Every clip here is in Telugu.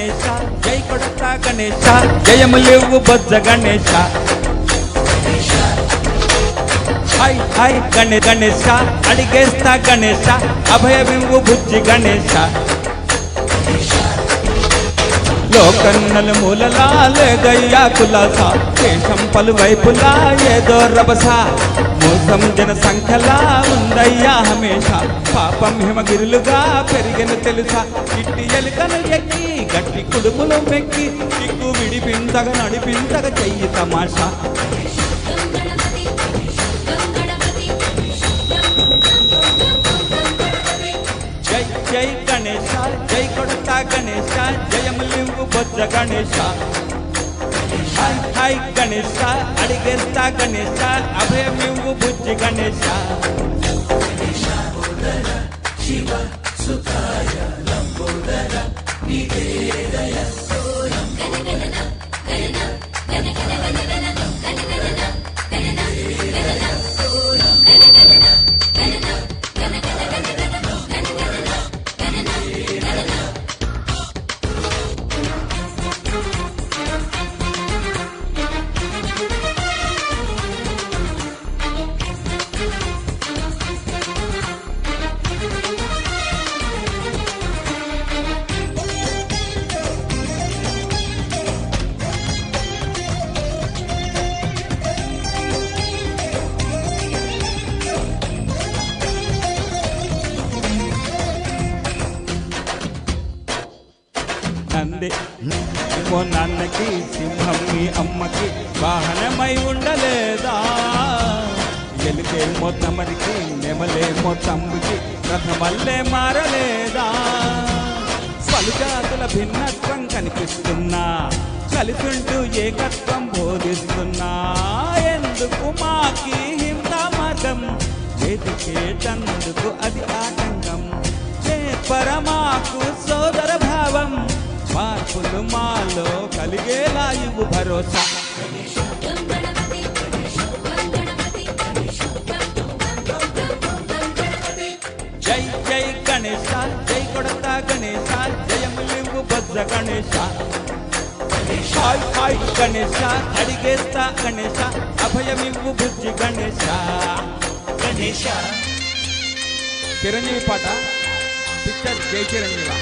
గణేశ జై కొడతా గణేశ జయములివ్వు బొజ్జ గణేశ హాయ్ హాయ్ గణేశ అడిగేస్తా గణేశ అభయమివ్వు బుజ్జి గణేశ లోకన్నలు మూలలా లేదయ్యా కులాసా దేశం పలువైపులా ఏదో రభస మోసం జన సంఖ్యలా ఉందయ్యా హమేష పాపం హిమగిరులుగా పెరిగెను తెలుసా ఇట్టి ఎలుకను ఎక్కి గట్టి కుడుములు మెక్కి చిక్కు విడిపించగ నడిపించగ చెయ్యి తమాషా జై జై గణేశ జై కొడతా గణేశ జయములివ్వు బొజ్జ గణేశ హాయ్ హాయ్ గణేశ అడిగేస్తా గణేశ అభయమివ్వు బుజ్జి గణేశ శివ సుఖాయ లంబోదర నివేదయ నంది ఓ నాన్నకి సింహం మీ అమ్మకి వాహనమై ఉండలేదా ఎలుకేమో తమరికి నెమలేమో తమ్ముకి రథమల్లే మారలేదా పలుజాతుల భిన్నత్వం కనిపిస్తున్నా కలిసుంటూ ఏకత్వం బోధిస్తున్నా ఎందుకు మాకి హింసా మార్గం వెతికేటందుకు అది ఆటంకం పరమాకు సోదర భావం మార్పులు మాలో కలిగేలా ఇవ్వు భరోసా జై జై గణేశ జై కొడతా గణేశ జయములివ్వు బొజ్జ గణేశ హాయ్ హాయ్ గణేశ అడిగేస్తా గణేశ అభయమివ్వు బుజ్జి గణేశ గణేశ చిరంజీవి పాట పిక్చర్ జై చిరంజీవి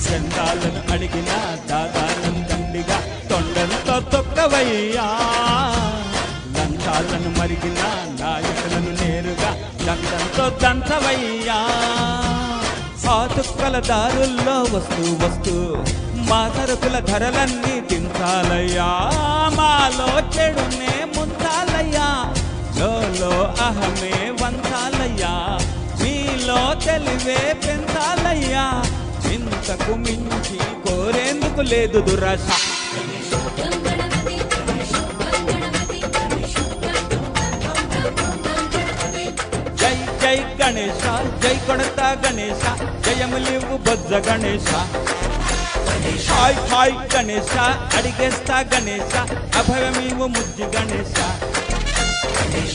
చందాలను అడిగిన దాదానం దండిగా తొండంతో తొక్కవయ్యా లంచాలను మరిగిన నాయకులను నేరుగా దండంతో దంచవయ్యా సాతుక్కల దారుల్లో వస్తూ వస్తూ మా సరుకుల ధరలన్నీ దించాలయ్యా మాలో చెడునే ముంచాలయ్యా లోలో అహమే వంచాలయ్యా మీలో తెలివే పెంచాలయ్యా ఇంతకు మించి కోరేందుకు లేదు దురాశ జై జై గణేశ జై కొడతా గణేశ జయములివ్వు బొజ్జ గణేశ హాయ్ హాయ్ గణేశ అడిగేస్తా గణేశ అభయమివ్వు ముజ్జి గణేశ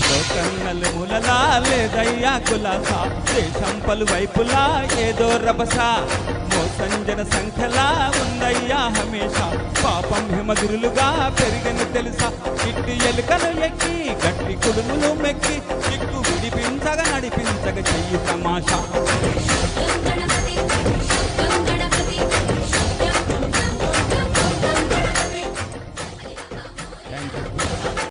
లోకన్నలు మూలలా లేదయ్యా కులాసా దేశం పలువైపులా ఏదో రభస మోసం జన సంఖ్యలా ఉందయ్యా హమేష పాపం హిమగిరులుగా పెరిగెను తెలుసా ఇట్టి ఎలుకను ఎక్కి గట్టి కుడుములు మెక్కి చిక్కు విడిపించగ నడిపించగ చెయ్యి తమాషా